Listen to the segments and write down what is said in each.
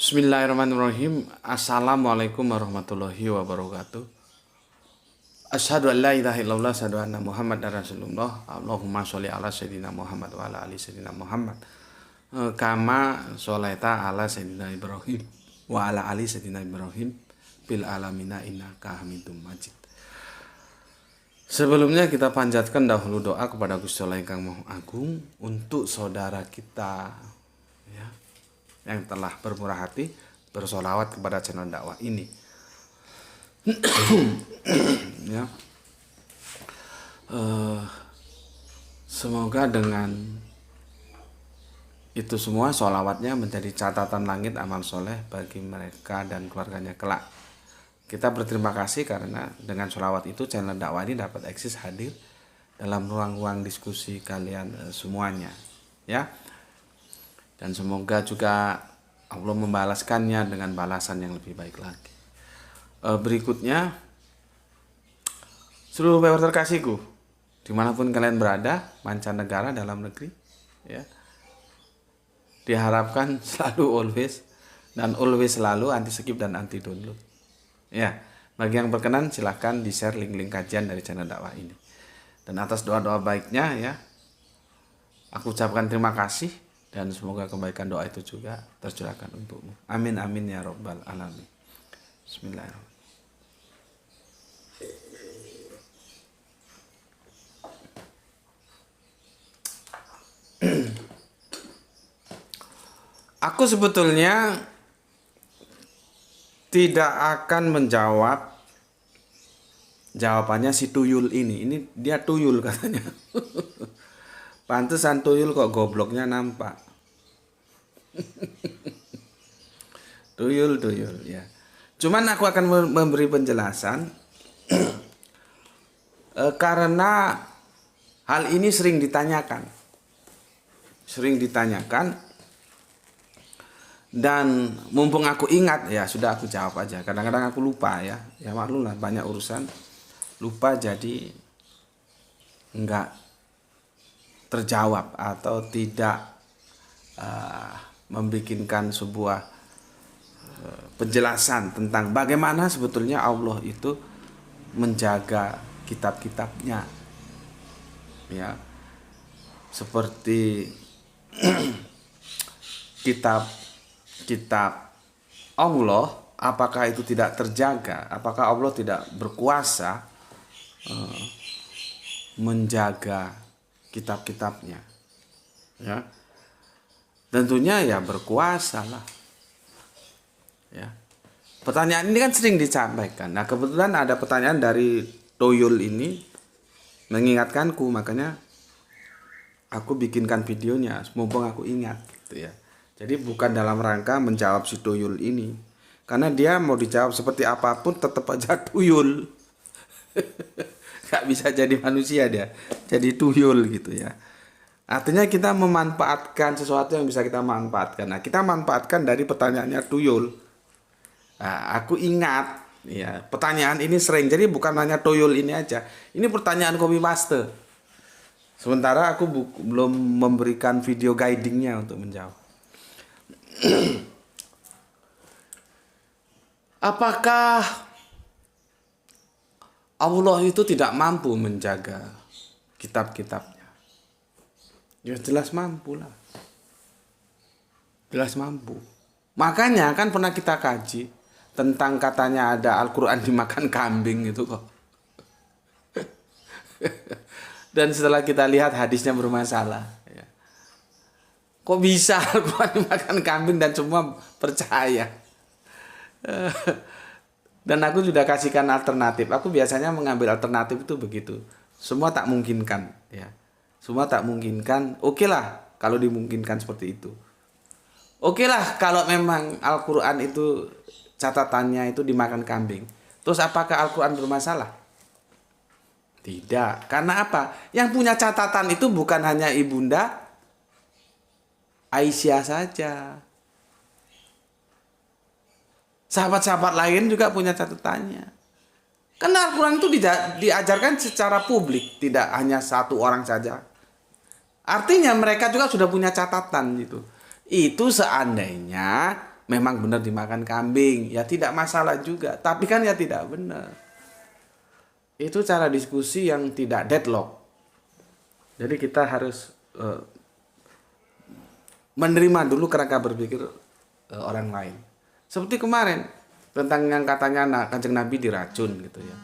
Bismillahirrahmanirrahim. Assalamualaikum warahmatullahi wabarakatuh. Asyhadu an la ilaha illallah, asyhadu anna Muhammadar Rasulullah. Allahumma sholli ala sayyidina Muhammad wa ala ali sayyidina Muhammad. Kama sholaita ala sayyidina Ibrahim wa ala ali sayyidina Ibrahim bil alamina innaka Hamidum Majid. Sebelumnya kita panjatkan dahulu doa kepada Gusti Allah Ingkang Maha Agung untuk saudara kita ya, yang telah bermurah hati bersolawat kepada channel dakwah ini. Ya. Semoga dengan itu semua solawatnya menjadi catatan langit amal soleh bagi mereka dan keluarganya kelak. Kita berterima kasih karena dengan solawat itu channel dakwah ini dapat eksis hadir dalam ruang-ruang diskusi kalian semuanya, ya. Dan semoga juga Allah membalaskannya dengan balasan yang lebih baik lagi. Berikutnya, seluruh viewer terkasihku, dimanapun kalian berada, mancanegara, dalam negeri, ya, diharapkan selalu always selalu anti skip dan anti download. Ya, bagi yang berkenan silahkan di-share link-link kajian dari channel dakwah ini. Dan atas doa-doa baiknya ya, aku ucapkan terima kasih dan semoga kebaikan doa itu juga tercurahkan untukmu. Amin amin ya rabbal alamin. Bismillahirrahmanirrahim. Aku sebetulnya tidak akan menjawab jawabannya si tuyul ini. Ini dia tuyul katanya. Pantesan tuyul kok gobloknya nampak. tuyul ya. Cuman aku akan memberi penjelasan karena hal ini sering ditanyakan. Dan mumpung aku ingat ya sudah aku jawab aja. Kadang-kadang aku lupa ya. Ya maklum lah, banyak urusan, lupa jadi enggak terjawab atau tidak membikinkan sebuah penjelasan tentang bagaimana sebetulnya Allah itu menjaga kitab-kitabnya. Ya. Seperti kitab Allah, apakah itu tidak terjaga? Apakah Allah tidak berkuasa menjaga kitab-kitabnya? Ya, tentunya ya berkuasa lah. Ya, pertanyaan ini kan sering disampaikan. Nah kebetulan ada pertanyaan dari Toyul ini mengingatkanku, makanya aku bikinkan videonya. Mumpung aku ingat, gitu ya. Jadi bukan dalam rangka menjawab si tuyul ini. Karena dia mau dijawab seperti apapun tetap aja tuyul. Gak bisa jadi manusia dia. Jadi tuyul gitu ya. Artinya kita memanfaatkan sesuatu yang bisa kita manfaatkan. Nah kita manfaatkan dari pertanyaannya tuyul. Nah, aku ingat ya, pertanyaan ini sering. Jadi bukan hanya tuyul ini aja. Ini pertanyaan copy paste. Sementara aku belum memberikan video guidingnya untuk menjawab. Apakah Allah itu tidak mampu menjaga kitab-kitabnya? Ya jelas mampu lah. Jelas mampu. Makanya kan pernah kita kaji tentang katanya ada Al-Quran dimakan kambing itu kok. Dan setelah kita lihat hadisnya bermasalah. Kok bisa Al-Quran makan kambing dan semua percaya? Dan aku sudah kasihkan alternatif. Aku biasanya mengambil alternatif itu begitu. Semua tak mungkinkan, ya. Semua tak mungkinkan. Oke lah kalau dimungkinkan seperti itu. Oke lah kalau memang Al-Quran itu catatannya itu dimakan kambing. Terus apakah Al-Quran bermasalah? Tidak. Karena apa? Yang punya catatan itu bukan hanya ibunda Aisyah saja. Sahabat-sahabat lain juga punya catatannya. Karena Al-Quran itu diajarkan secara publik, tidak hanya satu orang saja. Artinya mereka juga sudah punya catatan gitu. Itu seandainya memang benar dimakan kambing, ya tidak masalah juga. Tapi kan ya tidak benar. Itu cara diskusi yang tidak deadlock. Jadi kita harus menerima dulu kerangka berpikir orang lain. Seperti kemarin tentang yang katanya Kanjeng Nabi diracun gitu ya.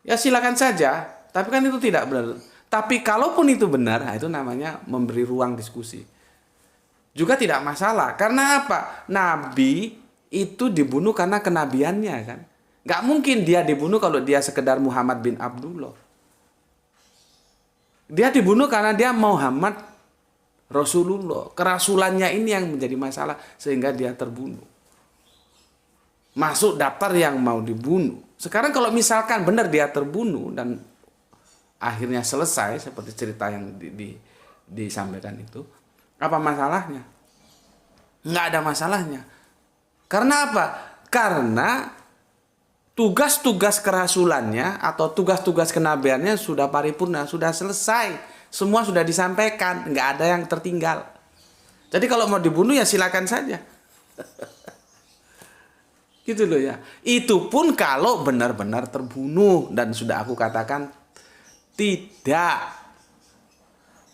Ya silakan saja, tapi kan itu tidak benar. Tapi kalaupun itu benar, nah itu namanya memberi ruang diskusi. Juga tidak masalah. Karena apa? Nabi itu dibunuh karena kenabiannya kan. Gak mungkin dia dibunuh kalau dia sekedar Muhammad bin Abdullah. Dia dibunuh karena dia Muhammad Rasulullah. Kerasulannya ini yang menjadi masalah sehingga dia terbunuh. Masuk daftar yang mau dibunuh. Sekarang kalau misalkan benar dia terbunuh dan akhirnya selesai seperti cerita yang disampaikan itu, apa masalahnya? Nggak ada masalahnya. Karena apa? Karena tugas-tugas kerasulannya atau tugas-tugas kenabiannya sudah paripurna, sudah selesai. Semua sudah disampaikan, nggak ada yang tertinggal. Jadi kalau mau dibunuh ya silakan saja. Gitu loh ya. Itu pun kalau benar-benar terbunuh, dan sudah aku katakan tidak.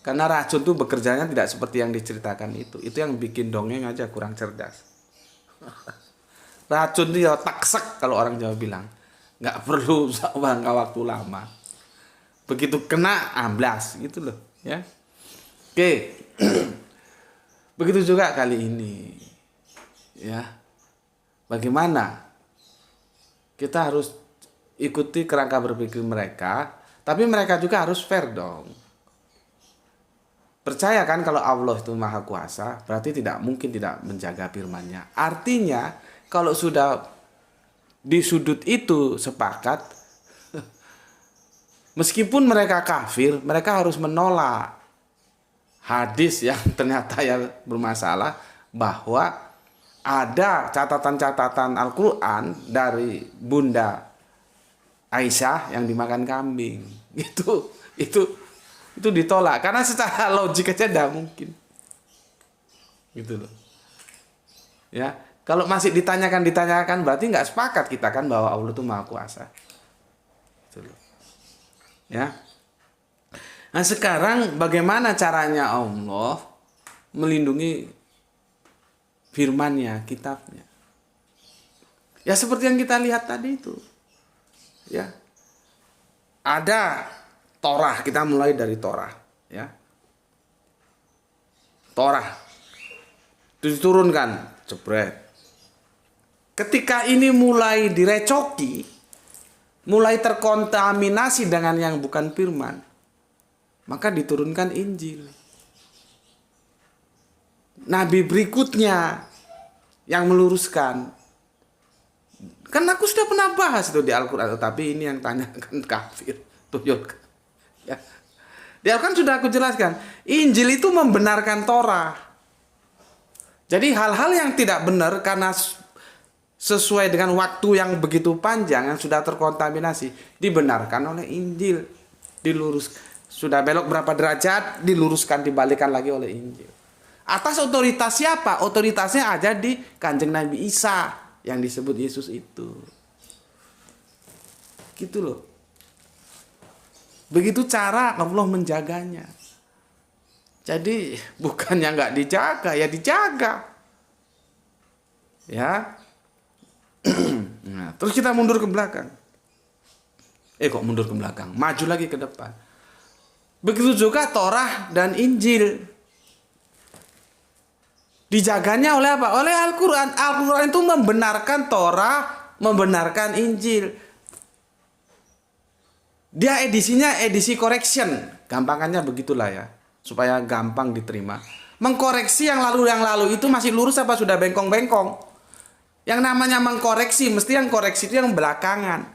Karena racun itu bekerjanya tidak seperti yang diceritakan itu. Itu yang bikin dongeng aja kurang cerdas. Racun itu ya taksek kalau orang Jawa bilang. Nggak perlu waktu lama. Begitu kena amblas gitu loh ya. Oke. Begitu juga kali ini. Ya. Bagaimana? Kita harus ikuti kerangka berpikir mereka, tapi mereka juga harus fair dong. Percaya kan kalau Allah itu Maha Kuasa, berarti tidak mungkin tidak menjaga firman-Nya. Artinya, kalau sudah di sudut itu sepakat, meskipun mereka kafir, mereka harus menolak hadis yang ternyata yang bermasalah, bahwa ada catatan-catatan Al-Quran dari Bunda Aisyah yang dimakan kambing. Itu ditolak karena secara logik aja tidak mungkin. Gitu loh. Ya, kalau masih ditanyakan berarti nggak sepakat kita kan bahwa Allah itu Maha Kuasa. Gitu loh. Ya. Nah, sekarang bagaimana caranya Allah melindungi firman-Nya, kitabnya? Ya seperti yang kita lihat tadi itu. Ya. Ada Torah, kita mulai dari Torah, ya. Torah diturunkan, jebret. Ketika ini mulai direcoki, mulai terkontaminasi dengan yang bukan firman, maka diturunkan Injil. Nabi berikutnya yang meluruskan. Kan aku sudah pernah bahas itu di Al-Quran, tapi ini yang tanyakan kafir. Tunjukkan. Ya. Di Al-Quran sudah aku jelaskan. Injil itu membenarkan Torah. Jadi hal-hal yang tidak benar karena sesuai dengan waktu yang begitu panjang yang sudah terkontaminasi, dibenarkan oleh Injil. Diluruskan. Sudah belok berapa derajat, diluruskan, dibalikan lagi oleh Injil. Atas otoritas siapa? Otoritasnya ada di Kanjeng Nabi Isa yang disebut Yesus itu. Gitu loh. Begitu cara Allah menjaganya. Jadi bukannya nggak dijaga, ya dijaga. Ya. Nah, terus kita mundur ke belakang. Kok mundur ke belakang? Maju lagi ke depan. Begitu juga Torah dan Injil. Dijaganya oleh apa? Oleh Al-Quran. Al-Quran itu membenarkan Torah, membenarkan Injil. Dia edisinya edisi correction. Gampangannya begitulah ya. Supaya gampang diterima. Mengkoreksi yang lalu itu masih lurus apa sudah bengkong-bengkong. Yang namanya mengkoreksi, mesti yang koreksi itu yang belakangan.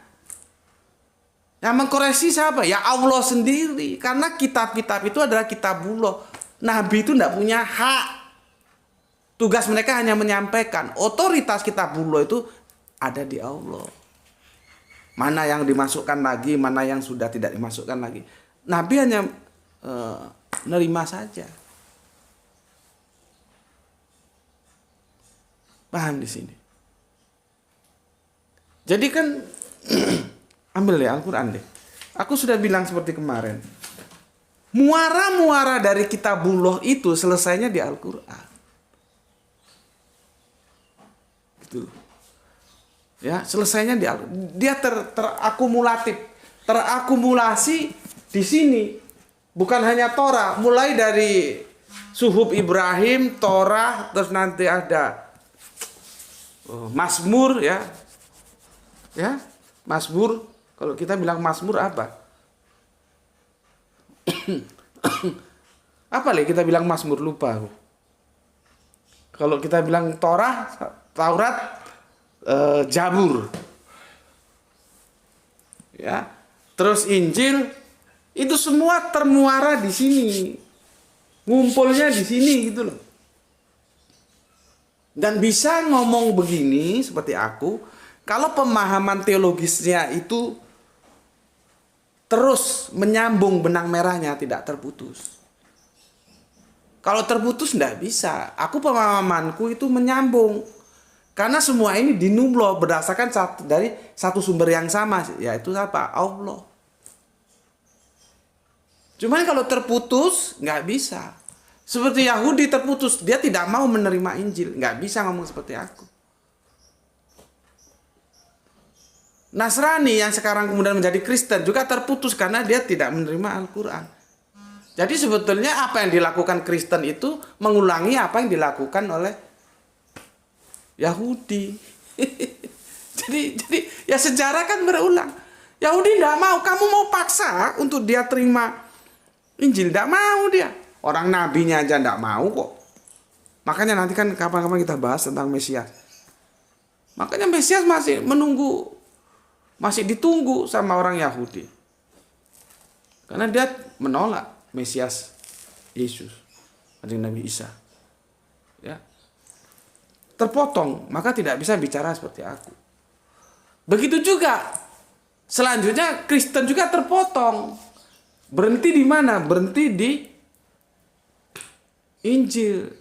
Yang mengkoreksi siapa? Ya Allah sendiri. Karena kitab-kitab itu adalah kitabullah. Nabi itu tidak punya hak. Tugas mereka hanya menyampaikan. Otoritas kitabullah itu ada di Allah. Mana yang dimasukkan lagi, mana yang sudah tidak dimasukkan lagi. Nabi hanya nerima saja. Paham di sini. Jadi kan ambil ya Al-Quran deh. Aku sudah bilang seperti kemarin. Muara-muara dari kitabullah itu selesainya di Al-Quran. Gitu. Ya, selesainya di Al-Quran. Dia terakumulatif, terakumulasi di sini. Bukan hanya Torah, mulai dari Suhuf Ibrahim, Torah, terus nanti ada Mazmur ya. Ya, Mazmur. Kalau kita bilang Mazmur apa? Apa lagi kita bilang Mazmur, lupa aku. Kalau kita bilang Taurat, Zabur. Ya. Terus Injil, itu semua termuara di sini. Ngumpulnya di sini gitu loh. Dan bisa ngomong begini seperti aku, kalau pemahaman teologisnya itu terus menyambung benang merahnya, tidak terputus. Kalau terputus tidak bisa. Aku pemahamanku itu menyambung. Karena semua ini dinumloh berdasarkan dari satu sumber yang sama, yaitu apa? Allah. Cuman kalau terputus nggak bisa. Seperti Yahudi terputus, dia tidak mau menerima Injil, nggak bisa ngomong seperti aku. Nasrani yang sekarang kemudian menjadi Kristen juga terputus karena dia tidak menerima Al-Quran. Jadi sebetulnya apa yang dilakukan Kristen itu mengulangi apa yang dilakukan oleh Yahudi. jadi ya sejarah kan berulang. Yahudi tidak mau, kamu mau paksa untuk dia terima Injil, tidak mau dia. Orang nabinya aja tidak mau kok. Makanya nanti kan kapan-kapan kita bahas tentang Mesias. Makanya Mesias masih ditunggu sama orang Yahudi. Karena dia menolak Mesias Yesus, kanjeng Nabi Isa. Ya. Terpotong, maka tidak bisa bicara seperti aku. Begitu juga selanjutnya Kristen juga terpotong. Berhenti di mana? Berhenti di Injil.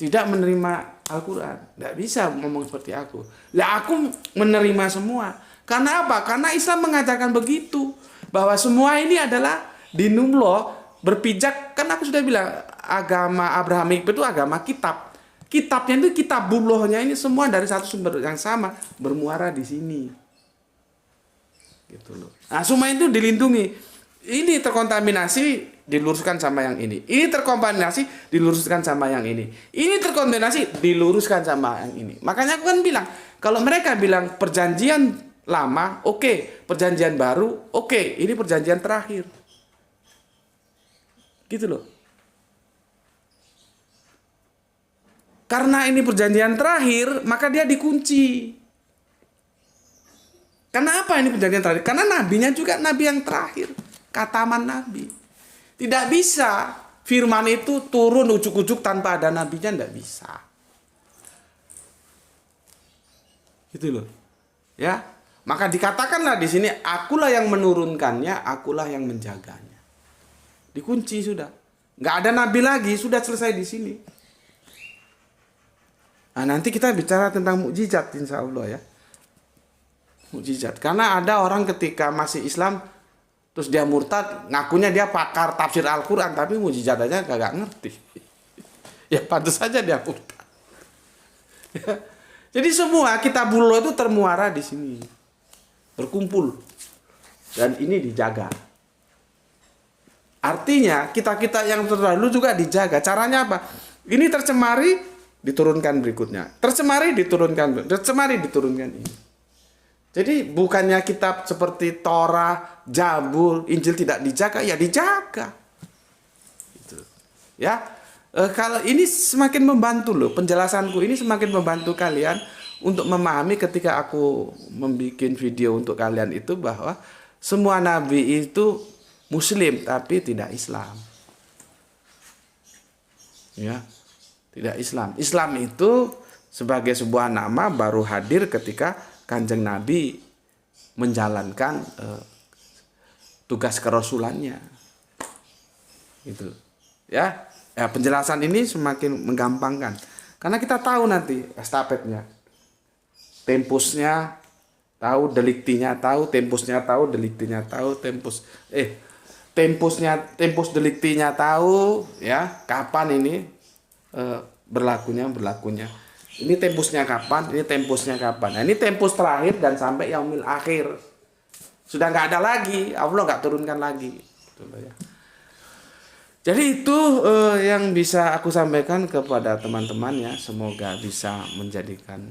Tidak menerima Al-Quran. Tidak bisa ngomong seperti aku. Lah aku menerima semua. Karena apa? Karena Islam mengajarkan begitu. Bahwa semua ini adalah dinumloh, berpijak. Kan aku sudah bilang, agama Abrahamik itu agama kitab. Kitabnya itu kitabullohnya ini semua dari satu sumber yang sama. Bermuara di sini. Gitu loh. Nah semua itu dilindungi. Ini terkontaminasi, diluruskan sama yang ini. Ini terkontaminasi, diluruskan sama yang ini. Ini terkontaminasi, diluruskan sama yang ini. Makanya aku kan bilang, kalau mereka bilang perjanjian lama, oke. Perjanjian baru, oke. Ini perjanjian terakhir. Gitu loh. Karena ini perjanjian terakhir, maka dia dikunci. Karena apa ini perjanjian terakhir? Karena nabinya juga nabi yang terakhir. Kataman nabi. Tidak bisa firman itu turun ujuk-ujuk tanpa ada nabinya, tidak bisa. Gitu loh. Ya. Maka dikatakanlah di sini, akulah yang menurunkannya, akulah yang menjaganya. Dikunci sudah. Nggak ada nabi lagi, sudah selesai di sini. Nah, nanti kita bicara tentang mukjizat insya Allah ya. Mukjizat. Karena ada orang ketika masih Islam, terus dia murtad, ngakunya dia pakar tafsir Al-Quran, tapi mukjizat aja kagak ngerti. Ya pantas saja dia murtad. Ya. Jadi semua kitabullah itu termuara di sini. Berkumpul. Dan ini dijaga. Artinya kita-kita yang terdahulu juga dijaga. Caranya apa? Ini tercemari, diturunkan berikutnya. Tercemari, diturunkan. Tercemari, diturunkan ini. Jadi bukannya kitab seperti Torah, Zabur, Injil tidak dijaga, ya dijaga. Gitu. Ya, kalau ini semakin membantu loh, penjelasanku ini semakin membantu kalian untuk memahami ketika aku membuat video untuk kalian itu bahwa semua nabi itu Muslim tapi tidak Islam. Ya, tidak Islam. Islam itu sebagai sebuah nama baru hadir ketika Kanjeng Nabi menjalankan tugas kerasulannya. Gitu. Ya, penjelasan ini semakin menggampangkan. Karena kita tahu nanti estafetnya, tempusnya tahu, deliktinya tahu, tempusnya tahu, deliktinya tahu, tempus deliktinya tahu, ya, kapan ini berlakunya. Ini tempusnya kapan, ini tempusnya kapan. Nah, ini tempus terakhir dan sampai yaumil akhir. Sudah nggak ada lagi, Allah nggak turunkan lagi. Jadi itu yang bisa aku sampaikan kepada teman-teman ya. Semoga bisa menjadikan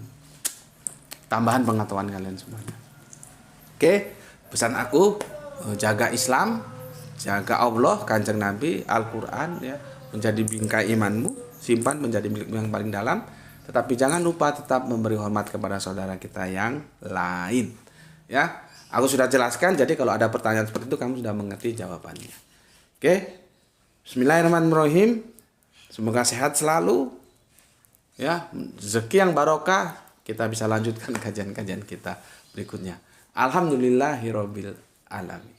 tambahan pengetahuan kalian semuanya. Oke, pesan aku, jaga Islam, jaga Allah, Kanjeng Nabi, Al-Quran ya, menjadi bingkai imanmu, simpan menjadi milikmu yang paling dalam. Tetapi jangan lupa tetap memberi hormat kepada saudara kita yang lain. Ya, aku sudah jelaskan. Jadi kalau ada pertanyaan seperti itu, kamu sudah mengerti jawabannya. Oke, Bismillahirrahmanirrahim. Semoga sehat selalu. Ya, rezeki yang barokah. Kita bisa lanjutkan kajian-kajian kita berikutnya. Alhamdulillahirabbil alamin.